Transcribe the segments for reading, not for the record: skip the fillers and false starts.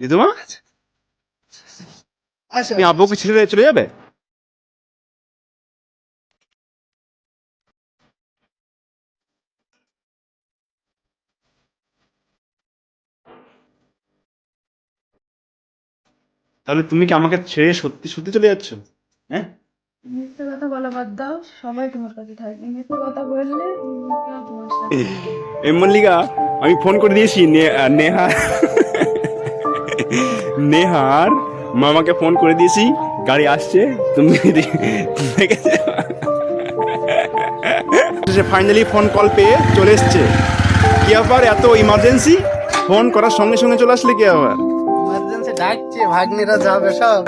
দিদুমা আচ্ছা তুমি আব্বুকে ছেড়ে চলে যাবে? তাহলে তুমি কি আমাকে ছেড়ে সত্যি সত্যি চলে যাচ্ছ? হ্যাঁ, মিথ্যে কথা বলা বাদ দাও, সবাই তোমার কাছে থাকবে। মিথ্যে কথা বললে কেউ তোমার সাথে নেই। এই মল্লিকা, আমি ফোন করে দিয়েছি নেহা নেহার মামাকে ফোন করে দিয়েছি, গাড়ি আসছে। তুমি দেখেছো? সে ফাইনালি ফোন কল পেয়ে চলে এসছে। কি আবার এত ইমার্জেন্সি, ফোন করার সঙ্গে সঙ্গে চলে আসলে কি আবার? ইমার্জেন্সি ডাকছে, ভাগ্নিরা যাবে সব।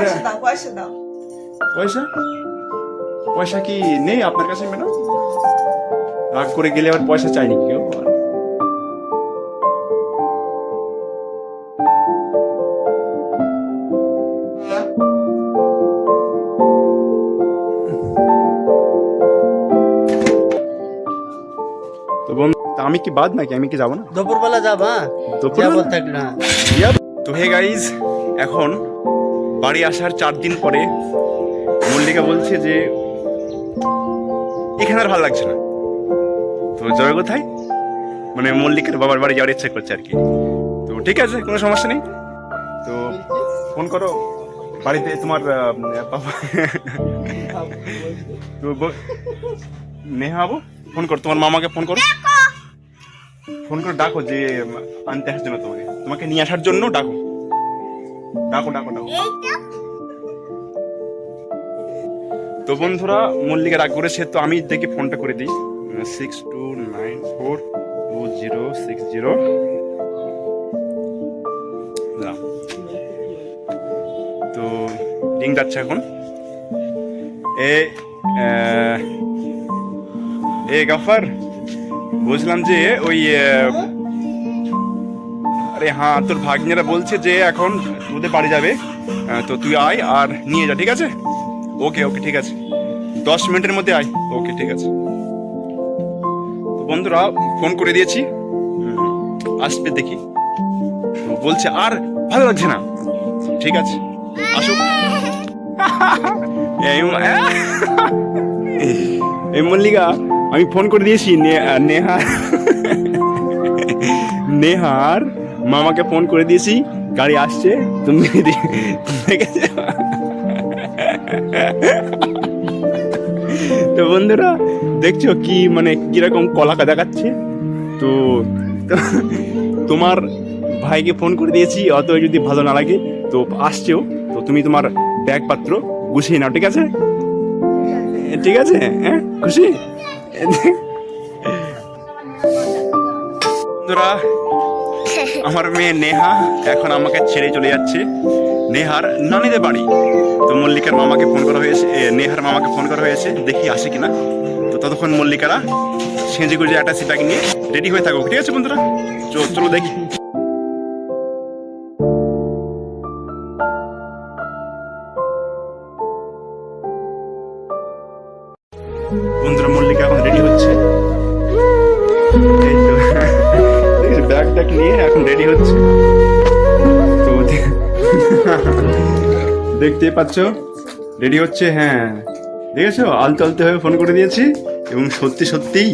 পয়সা দাও। পয়সা পয়সা কি নেই আপনার কাছে ম্যাডাম? রাগ করে গেলে আবার পয়সা চাইনি কেউ? তো বন্ধু, তা আমি কি বাদ নাকি? আমি কি যাবো না? দুপুরবেলা যাবা? দুপুরবেলা? যাবো থাকলে না। তো হে গাইজ, এখন বাড়ি আসার 4 দিন পরে মল্লিকা বলছে যে এখানে আর ভালো লাগছে না। তো যাবে কোথায়? মানে মল্লিকার বাবার বাড়ি যাওয়ার ইচ্ছা করছে আর কি। তো ঠিক আছে, কোনো সমস্যা নেই। তো ফোন করো বাড়িতে তোমার বাবা। তো নেহা আবু, ফোন করো তোমার মামাকে, ফোন করো, ফোন করে ডাকো যে আনতে আসার জন্য, তোমাকে নিয়ে আসার জন্য ডাকো, ডাকো ডাকো ডাকো। তো বন্ধুরা, মল্লিকা রাগ করেছে, তো আমি দেখি ফোনটা করে দিই। 62942060। তো রিং যাচ্ছে এখন। গাফার, বলছিলাম যে ওই আরে হ্যাঁ, তোর ভাগ্নেরা বলছে যে এখন তোদের বাড়ি যাবে। তো তুই আয় আর নিয়ে যা, ঠিক আছে? ওকে ওকে, ঠিক আছে, 10 মিনিটের মধ্যে আয়। ওকে, ঠিক আছে। তো বন্ধুরা, ফোন করে দিয়েছি, আসবে দেখি। তো বলছে আর ভালো লাগছে না। ঠিক আছে, আসুক। এই মল্লিকা, আমি ফোন করে দিয়েছি নেহার মামাকে ফোন করে দিয়েছি, গাড়ি আসছে। তুমি দেখেছো? তো বন্ধুরা, দেখছো কি মানে কিরকম কলাকা দেখাচ্ছে? তো তোমার ভাইকে ফোন করে দিয়েছি, অত যদি ভালো না লাগে তো আসছেও, তো তুমি তোমার ব্যাগ পত্র গুছিয়ে নাও, ঠিক আছে? ঠিক আছে, হ্যাঁ, খুশি? বন্ধুরা, আমার মেয়ে নেহা এখন আমাকে ছেড়ে চলে যাচ্ছে নেহার নানিদের বাড়ি। তো মল্লিকার মামাকে ফোন করা হয়েছে, নেহার মামাকে ফোন করা হয়েছে, দেখি আসে কিনা। তো ততক্ষণ মল্লিকারা সেজে গুজে একটা সিটাকে নিয়ে রেডি হয়ে থাকো, ঠিক আছে বন্ধুরা? চলো দেখি। বন্ধুরা, মল্লিকা এখন রেডি হচ্ছে, এই তো ব্যাগ ট্যাগ নিয়ে এখন রেডি হচ্ছে। তো দেখতেই পাচ্ছ রেডি হচ্ছে। হ্যাঁ, দেখেছো, আলতো আলতো হয়ে ফোন করে দিয়েছি, এবং সত্যি সত্যিই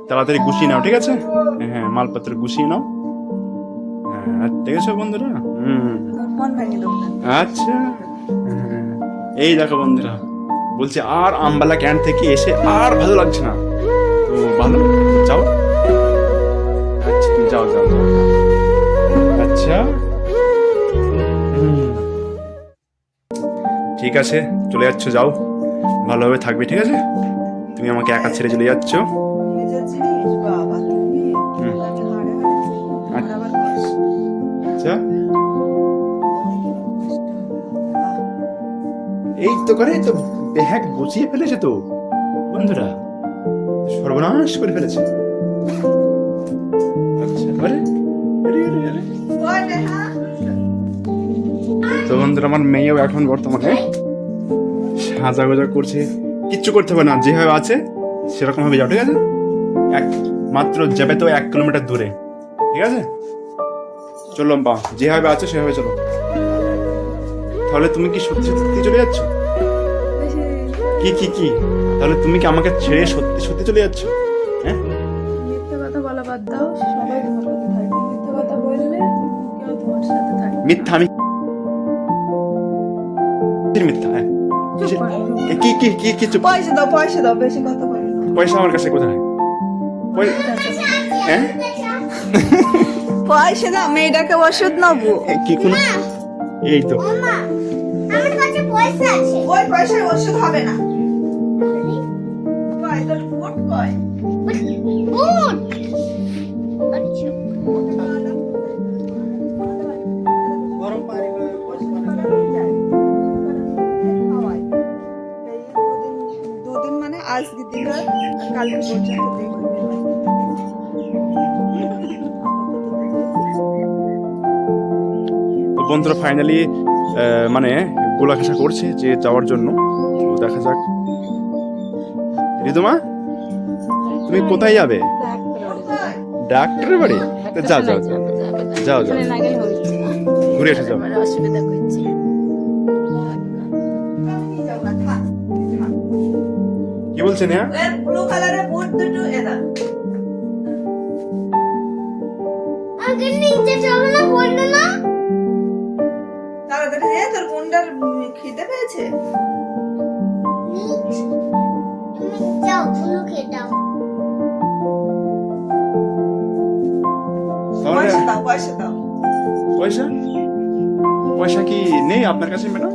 তাড়াতাড়ি গুছিয়ে নাও, ঠিক আছে? হ্যাঁ, মালপত্র গুছিয়ে নাও। হ্যাঁ, দেখেছো বন্ধুরা? আচ্ছা, এই দেখো বন্ধুরা, বলছে আর আম্বালা ক্যান্ট থেকে এসে আর ভালো লাগছে না। তো ভালো, যাও। আচ্ছা, তুমি যাও যাও যাও। আচ্ছা, ঠিক আছে, চলে যাচ্ছ, যাও, ভালোভাবে থাকবে, ঠিক আছে? তুমি আমাকে একা ছেড়ে চলে যাচ্ছ। আচ্ছা, এই তো করে তো ব্যাগ গুছিয়ে ফেলেছে তো বন্ধুরা, সর্বনাশ করে ফেলেছে। আচ্ছা, আরে আরে আরে আরে তো বন্ধুরা আমার মেয়েও এখন বর্তমানে সাজা গোজা করছে, কিচ্ছু করতে হবে না, যেভাবে আছে সেরকম ভাবে যাও, ঠিক আছে? মাত্র যাবে তো 1 কিলোমিটার দূরে, ঠিক আছে? চলো বা যেভাবে আছে সেভাবে চলো। তাহলে তুমি কি সত্যি সত্যি চলে যাচ্ছ? কি কি কি তাহলে তুমি কি আমাকে ছেড়ে সত্যি সত্যি চলে যাচ্ছ? হ্যাঁ, মিথ্যে কথা বলা বাদ দাও, সবাই তোমার কাছে থাকবে। মিথ্যে কথা বললে কেউ তোমার সাথে থাকবে না। মিথ্যা? আমি কিসের মিথ্যা? হ্যাঁ, চুপ করো, চুপ করো। কি কি কি কি চুপ? পয়সা দাও বেশি কথা বলো না। পয়সা আমার কাছে কোথায়? হ্যাঁ, পয়সা দাও, মেয়েটাকে ওষুধ নেবো। কি কোন এই তো আমার কাছে পয়সা আছে। ওই পয়সায় ওষুধ হবে না। কয় তোর ফুট কয়? বুট। আচ্ছা। গরম পানি করে পরিষ্কার খাওয়াই। এই দুদিন মানে আজ দিদি আর কালকে পর্যন্ত দেখবে। তো বন্ধুরা ফাইনালি মানে গোলা ঘেঁষা করছে যে যাওয়ার জন্য। তো দেখা যাক। রিদুমা, তুমি কোথায় যাবে? ডাক্তারের বাড়ি? তো যাও যাও যাও যাও যাও, না গেলে হচ্ছে না, ঘুরে এসে যাও। আমার অসুবিধা করছে। কি বলছে নেহা? ব্লু কালারের বুট দুটো এরা। আগে নিচে চলো না, বললো না। তাড়াতাড়ি নে, তোর বোনটার খিদে পেয়েছে। নিচ। তুমি যাও, কোনো খেয়ে দাও। তাহলে পয়সা দাও, পয়সা দাও। পয়সা পয়সা কি নেই আপনার কাছে ম্যাডাম?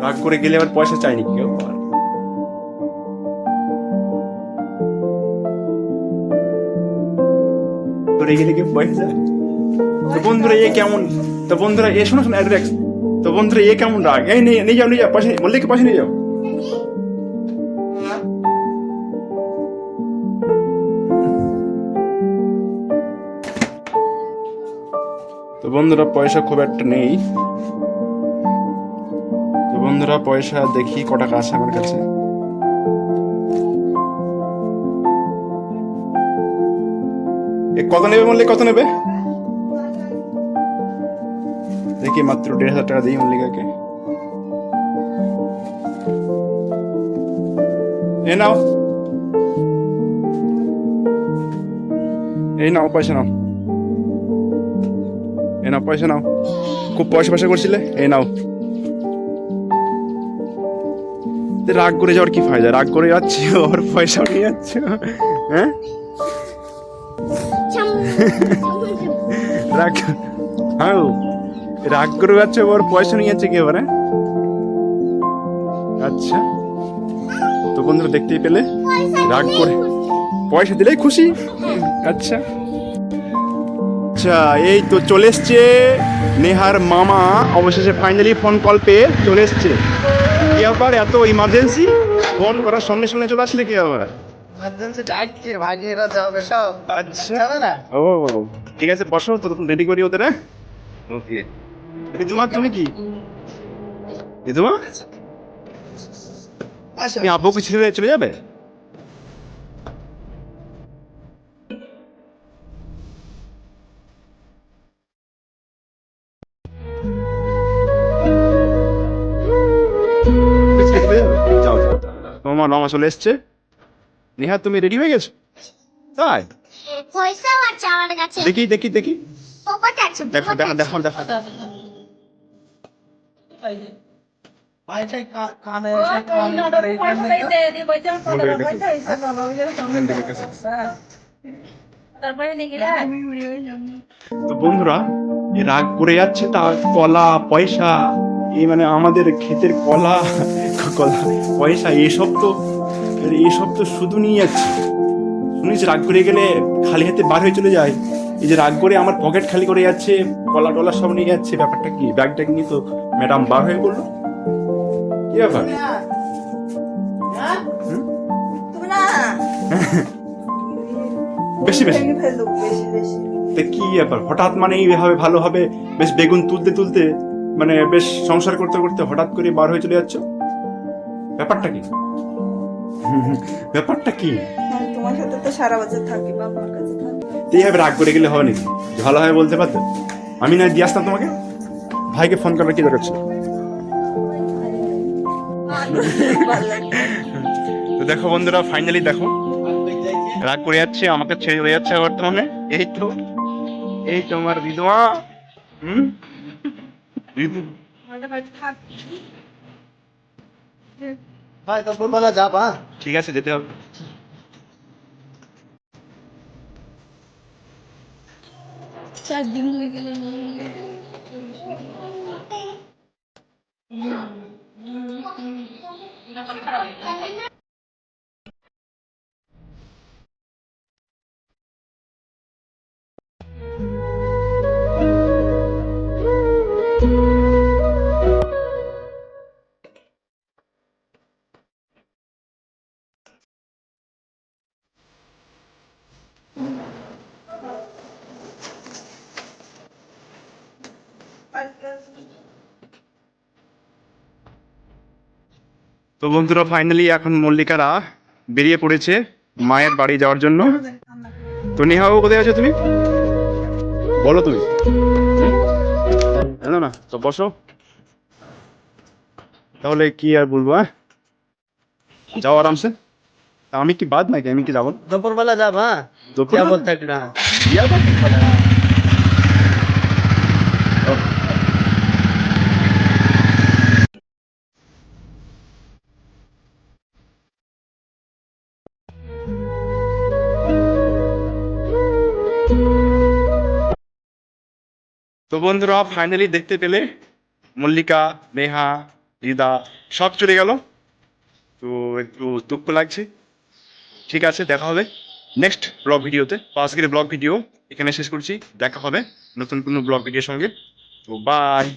রাগ করে গেলে আবার পয়সা চাইনি কেউ? তোরে গেলে কি পয়সা চায়? তো বন্ধুরা এ কেমন, তো বন্ধুরা এ শোনো শোনো অ্যাড্রেস, তো বন্ধুরা এ কেমন রাগ? এই নিয়ে যাও নিয়ে যাও, পয়সা বললে কি পয়সা নিয়ে যাও। তো বন্ধুরা পয়সা খুব একটা নেই। তো বন্ধুরা পয়সা দেখি ক টাকা আছে আমার কাছে। কত নেবে বললে, কত নেবে? দেখি মাত্র 1,500 টাকা দিই মল্লিকাকে। এ নাও, এই নাও পয়সা নাও, এ নাও পয়সা নাও। খুব পয়সা পয়সা করছিলে, এই নাও। রাগ করে যাওয়ার কি ফায়দা? রাগ করে যাচ্ছে ওর পয়সা নিয়ে যাচ্ছে। হ্যাঁ, রাগ, হ্যাঁ রাগ করে যাচ্ছে ওর পয়সা নিয়ে যাচ্ছে কি এবারে? আচ্ছা, তো বন্ধুরা দেখতেই পেলে রাগ করে পয়সা দিলেই খুশি। আচ্ছা আচ্ছা, এই তো চলে এসছে নেহার মামা, অবশেষে ফাইনালি ফোন কল পেয়ে চলে এসছে। কি আবার এত ইমার্জেন্সি ফোন করার সঙ্গে সঙ্গে চলে আসলে কি আবার? ইমার্জেন্সি ডাকছে, ভাগ্নিরা যাবে সব। আচ্ছা, যাবে না? ও ঠিক আছে, বসো তো, রেডি করি ওদের। ওকে, রিদুমা তুমি কি? রিদুমা আসো। তুমি আব্বুকে ছেড়ে চলে যাবে? যাও যাও, তোমার মামা চলে এসছে। নেহা তুমি রেডি হয়ে গেছো? তাই পয়সাও আছে আমার কাছে। দেখি দেখি দেখি, পকেটে আছে। দেখো দেখো দেখো দেখো। পয়সায় কানে এসে কানে করে তো বন্ধুরা এ রাগ করে যাচ্ছে, তা কলা পয়সা, এই মানে আমাদের ক্ষেতের কলা কলা পয়সা এইসব তো শুধু নিয়ে যাচ্ছে। শুনিস রাগ করে গেলে খালি হাতে বার হয়ে চলে যায়। এই যে রাগ করে আমার পকেট খালি করে যাচ্ছে, কলা টলা সব নিয়ে যাচ্ছে। ব্যাপারটা কি? ব্যাগটা নিয়ে তো ম্যাডাম বার হয়ে বললো, কি ব্যাপার? তুমি না বেশি বেশি ভেঙে ফেললো, বেশি বেশি। তা কি ব্যাপার হঠাৎ মানে এইভাবে ভালো হবে? বেশ বেগুন তুলতে তুলতে মানে বেশ সংসার করতে করতে হঠাৎ করে বার হয়ে চলে যাচ্ছ, ব্যাপারটা কি? ব্যাপারটা কি? হ্যাঁ, তোমার সাথে তো সারা বছর থাকি, বাবার কাছে থাকি। তো এইভাবে রাগ করে গেলে হবে নাকি? ভালোভাবে বলতে পারতো, আমি না দিয়ে আসতাম তোমাকে। ভাইকে ফোন করার কি দরকার ছিল? তো দেখো বন্ধুরা, ফাইনালি দেখো রাগ করে যাচ্ছে, আমাকে ছেড়ে চলে যাচ্ছে বর্তমানে। এই তোমার বিধবা। ঋতু ভাই দুপুরবেলা যাবা? ঠিক আছে, যেতে হবে। চার দিন হয়ে গেল না। তো বন্ধুরা, ফাইনালি এখন মল্লিকারা বেরিয়ে পড়েছে মায়ের বাড়ি যাওয়ার জন্য। তো নেহাও কোথায় আছো তুমি? বলো তুমি। জানো না তো, বসো তাহলে। কি আর বলবো, যাও আরামসে। তা আমি কি বাদ নাকি? আমি কি যাবো? দুপুরবেলা যাবা? দুপুর যাবো থাকি না। তো বন্ধুরা, ফাইনালি দেখতে পেলে মল্লিকা, নেহা, রিদা সব চলে গেল। তো একটু দুঃখ লাগছে। ঠিক আছে, দেখা হবে নেক্সট ব্লগ ভিডিওতে। আজকের ব্লগ ভিডিও এখানে শেষ করছি। দেখা হবে নতুন কোনো ব্লগ ভিডিওর সঙ্গে। তো বাই।